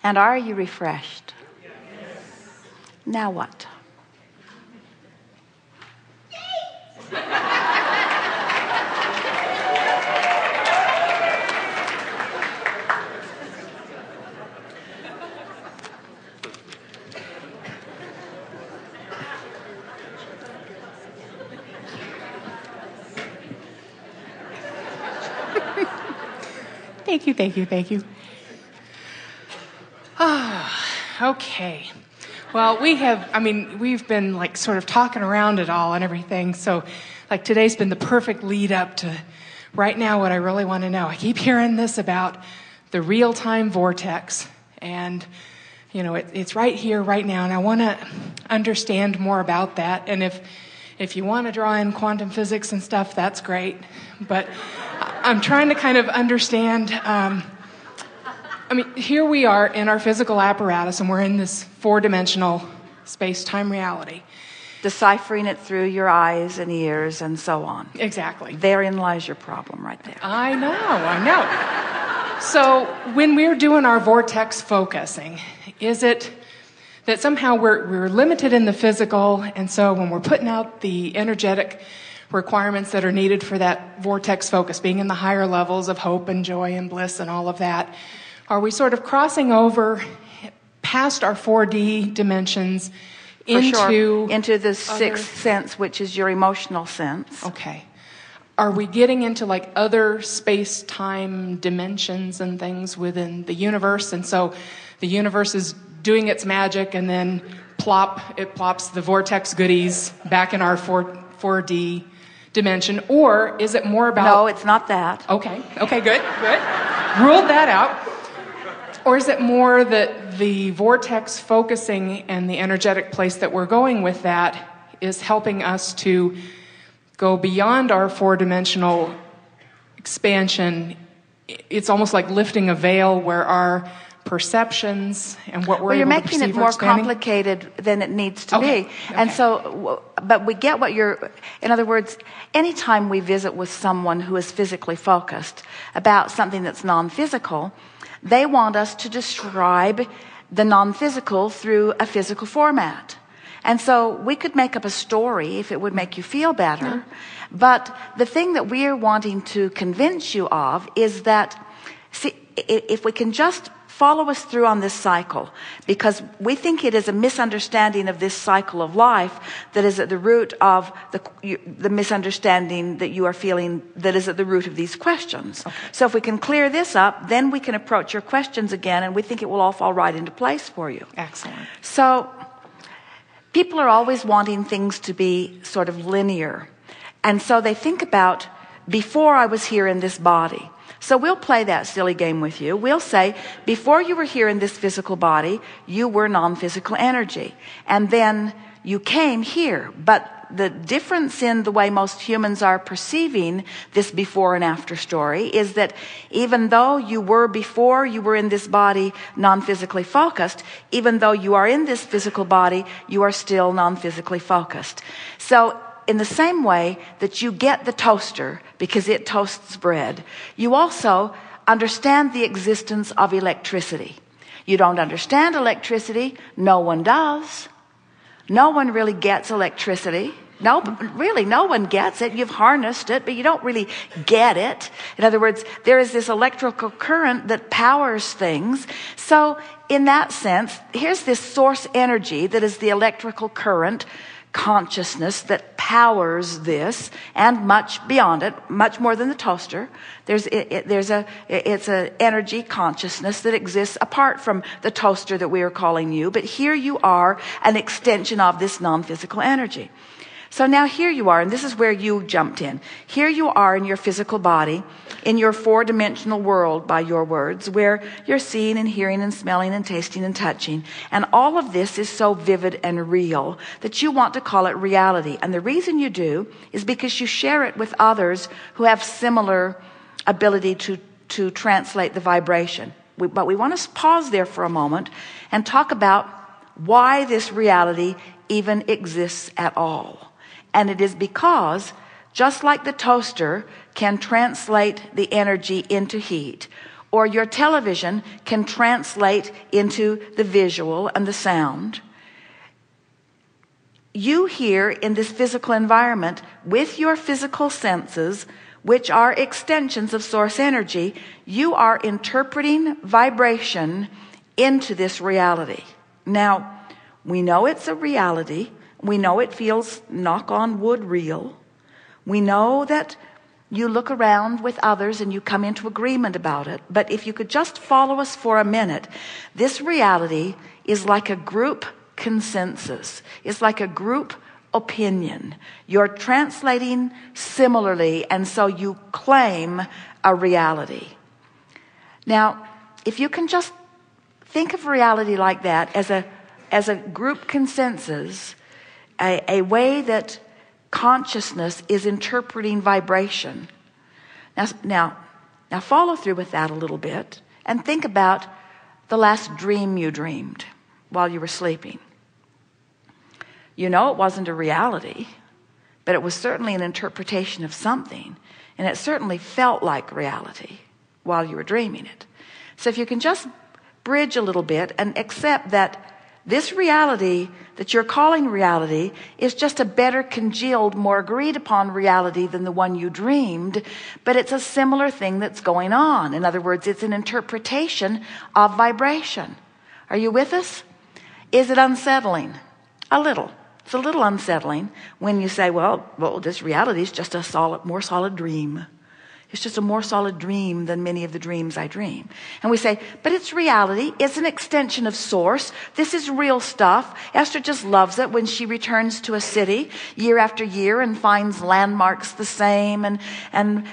And are you refreshed? Now what? Thank you. Okay. Well, we've been like sort of talking around it all and everything. So like today's been the perfect lead up to right now what I really want to know. I keep hearing this about the real-time vortex, and it's right here, right now, and I want to understand more about that. And if you want to draw in quantum physics and stuff, that's great. But I'm trying to kind of understand. Here we are in our physical apparatus, and we're in this four-dimensional space-time reality. Deciphering it through your eyes and ears and so on. Exactly. Therein lies your problem right there. I know. So when we're doing our vortex focusing, is it that somehow we're limited in the physical, and so when we're putting out the energetic requirements that are needed for that vortex focus, being in the higher levels of hope and joy and bliss and all of that, are we sort of crossing over past our 4D dimensions into the sixth sense, which is your emotional sense? Okay. Are we getting into like other space-time dimensions and things within the universe? And so the universe is doing its magic, and then it plops the vortex goodies back in our 4D dimension? Or is it more about... No, it's not that. Okay, good. Ruled that out. Or is it more that the vortex focusing and the energetic place that we're going with that is helping us to go beyond our four-dimensional expansion? It's almost like lifting a veil where our perceptions and what we're able to perceive you're making it more complicated than it needs to be. And so, but we get what in other words, anytime we visit with someone who is physically focused about something that's non-physical, they want us to describe the non-physical through a physical format. And so we could make up a story if it would make you feel better. But the thing that we're wanting to convince you of is that, see, if we can just follow us through on this cycle, because we think it is a misunderstanding of this cycle of life that is at the root of the misunderstanding that you are feeling, that is at the root of these questions. Okay. So if we can clear this up, then we can approach your questions again, and we think it will all fall right into place for you. Excellent. So people are always wanting things to be sort of linear. And so they think about, before I was here in this body. So we'll play that silly game with you. We'll say, before you were here in this physical body, you were non-physical energy. And then you came here. But the difference in the way most humans are perceiving this before and after story is that even though you were before you were in this body non-physically focused, even though you are in this physical body, you are still non-physically focused. So in the same way that you get the toaster because it toasts bread, you also understand the existence of electricity. You don't understand electricity. No one does. No one really gets electricity. No, really, no one gets it. You've harnessed it, but you don't really get it. In other words, there is this electrical current that powers things. So in that sense, here's this source energy that is the electrical current consciousness that powers this, and much beyond it, much more than the toaster. It's an energy consciousness that exists apart from the toaster that we are calling you. But here you are, an extension of this non-physical energy. So now here you are, and this is where you jumped in. Here you are in your physical body, in your four-dimensional world, by your words, where you're seeing and hearing and smelling and tasting and touching. And all of this is so vivid and real that you want to call it reality. And the reason you do is because you share it with others who have similar ability to translate the vibration. But we want to pause there for a moment and talk about why this reality even exists at all. And it is because, just like the toaster can translate the energy into heat, or your television can translate into the visual and the sound. You here in this physical environment with your physical senses, which are extensions of source energy, you are interpreting vibration into this reality. Now, we know it's a reality. We know it feels, knock on wood, real. We know that you look around with others and you come into agreement about it. But if you could just follow us for a minute, this reality is like a group consensus. It's like a group opinion. You're translating similarly, and so you claim a reality. Now, if you can just think of reality like that as a group consensus, a way that consciousness is interpreting vibration. Now follow through with that a little bit and think about the last dream you dreamed while you were sleeping. You know it wasn't a reality, but it was certainly an interpretation of something, and it certainly felt like reality while you were dreaming it. So if you can just bridge a little bit and accept that this reality that you're calling reality is just a better congealed, more agreed upon reality than the one you dreamed, but it's a similar thing that's going on. In other words, it's an interpretation of vibration. Are you with us? Is it unsettling? A little. It's a little unsettling when you say, well, this reality is just a more solid dream. It's just a more solid dream than many of the dreams I dream. And we say, but it's reality. It's an extension of source. This is real stuff. Esther just loves it when she returns to a city year after year and finds landmarks the same and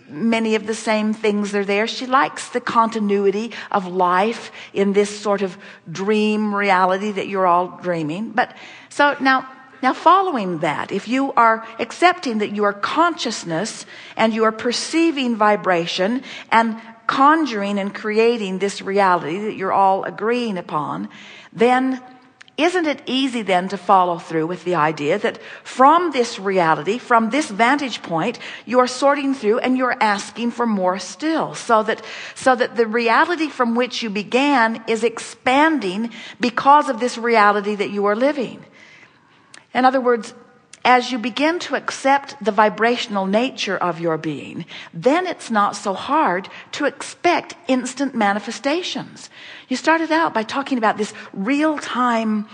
many of the same things are there. She likes the continuity of life in this sort of dream reality that you're all dreaming. But so now following that, if you are accepting that you are consciousness and you are perceiving vibration and conjuring and creating this reality that you're all agreeing upon, then isn't it easy then to follow through with the idea that from this reality, from this vantage point, you're sorting through and you're asking for more still, so that the reality from which you began is expanding because of this reality that you are living. In other words, as you begin to accept the vibrational nature of your being, then it's not so hard to expect instant manifestations. You started out by talking about this real-time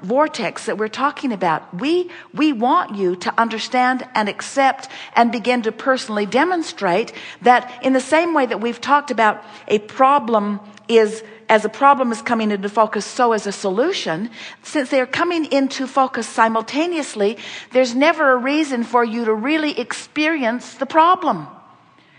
vortex that we're talking about. We want you to understand and accept and begin to personally demonstrate that in the same way that we've talked about a problem is, as a problem is coming into focus, so is a solution. Since they are coming into focus simultaneously, there's never a reason for you to really experience the problem.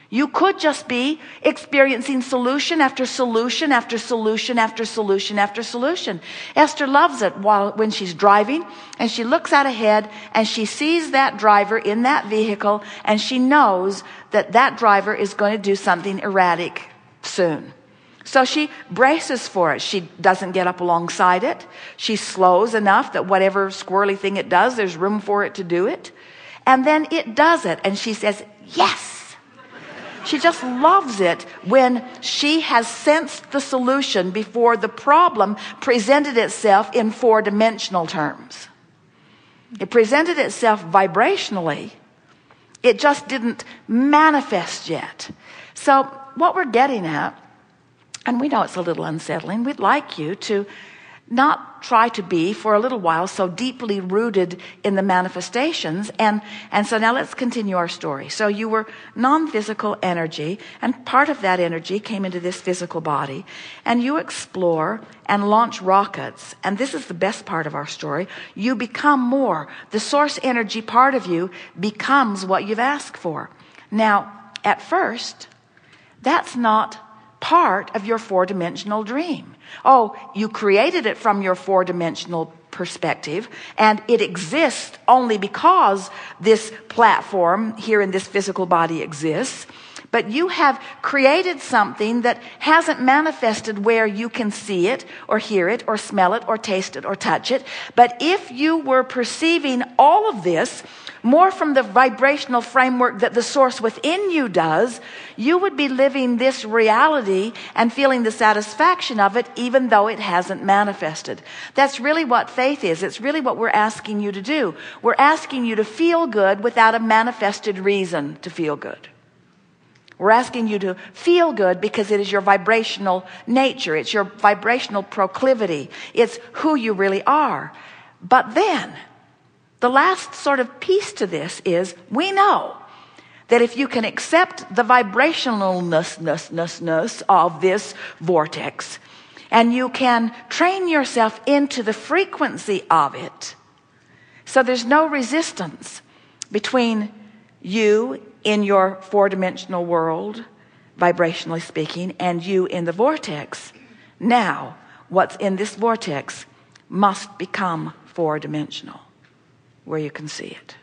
You could just be experiencing solution after solution after solution after solution after solution. Esther loves it when she's driving and she looks out ahead and she sees that driver in that vehicle and she knows that that driver is going to do something erratic soon. So she braces for it. She doesn't get up alongside it. She slows enough that whatever squirrely thing it does, there's room for it to do it. And then it does it. And she says, yes. She just loves it when she has sensed the solution before the problem presented itself in four-dimensional terms. It presented itself vibrationally. It just didn't manifest yet. So what we're getting at, and we know it's a little unsettling, we'd like you to not try to be for a little while so deeply rooted in the manifestations. And so now let's continue our story. So you were non-physical energy, and part of that energy came into this physical body, and you explore and launch rockets. And this is the best part of our story. You become more. The source energy part of you becomes what you've asked for. Now, at first, that's not part of your four-dimensional dream. Oh, you created it from your four-dimensional perspective, and it exists only because this platform here in this physical body exists. But you have created something that hasn't manifested where you can see it or hear it or smell it or taste it or touch it. But if you were perceiving all of this more from the vibrational framework that the source within you does, you would be living this reality and feeling the satisfaction of it even though it hasn't manifested. That's really what faith is. It's really what we're asking you to do. We're asking you to feel good without a manifested reason to feel good. We're asking you to feel good because it is your vibrational nature. It's your vibrational proclivity. It's who you really are. But then, the last sort of piece to this is we know that if you can accept the vibrationalness of this vortex and you can train yourself into the frequency of it, so there's no resistance between you in your four-dimensional world, vibrationally speaking, and you in the vortex. Now, what's in this vortex must become four-dimensional, where you can see it.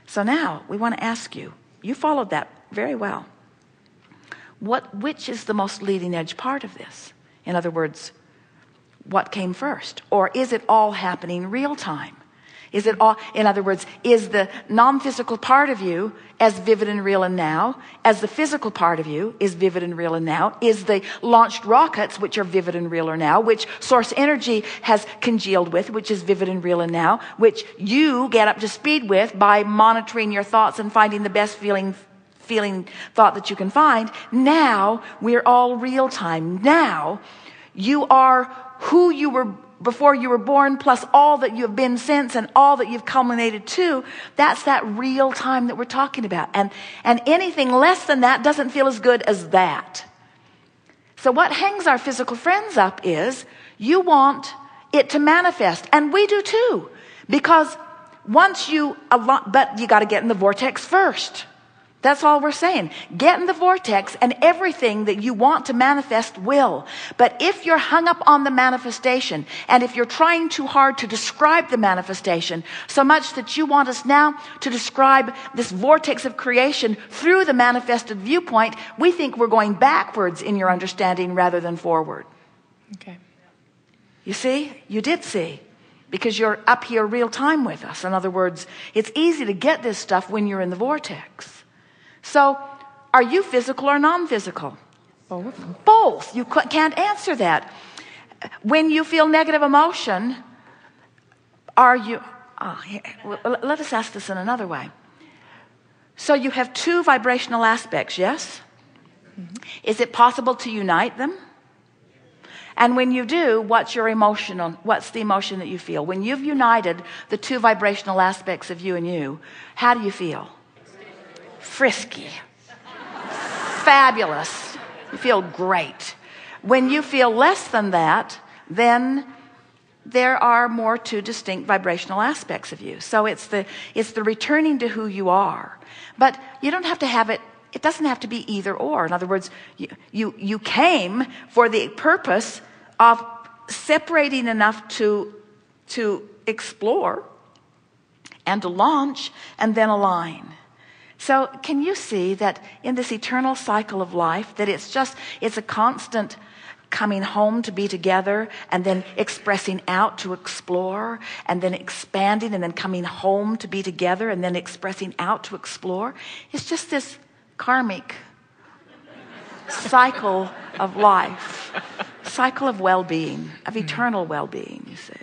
So now, we want to ask you, you followed that very well. Which is the most leading edge part of this? In other words, what came first? Or is it all happening real time? Is it all, in other words, is the non-physical part of you as vivid and real and now as the physical part of you is vivid and real and now? Is the launched rockets, which are vivid and real and now, which source energy has congealed with, which is vivid and real and now, which you get up to speed with by monitoring your thoughts and finding the best feeling thought that you can find. Now we're all real time. Now you are who you were before you were born, plus all that you have been since and all that you've culminated to. That's that real time that we're talking about. And anything less than that doesn't feel as good as that. So what hangs our physical friends up is you want it to manifest. And we do too. Because but you got to get in the vortex first. That's all we're saying. Get in the vortex and everything that you want to manifest will. But if you're hung up on the manifestation and if you're trying too hard to describe the manifestation so much that you want us now to describe this vortex of creation through the manifested viewpoint, we think we're going backwards in your understanding rather than forward. Okay. You see? You did see. Because you're up here real time with us. In other words, it's easy to get this stuff when you're in the vortex. So, are you physical or non-physical? Both. Both. You can't answer that. When you feel negative emotion, are you... let us ask this in another way. So you have two vibrational aspects, yes? Mm-hmm. Is it possible to unite them? And when you do, what's the emotion that you feel? When you've united the two vibrational aspects of you and you, how do you feel? Frisky, fabulous. You feel great. When you feel less than that, then there are more two distinct vibrational aspects of you. So it's the returning to who you are. But you don't have to have it. It doesn't have to be either or. In other words, you came for the purpose of separating enough to explore and to launch and then align. So can you see that in this eternal cycle of life, that it's a constant coming home to be together and then expressing out to explore and then expanding and then coming home to be together and then expressing out to explore? It's just this karmic cycle of life, cycle of well-being, of eternal well-being, you see.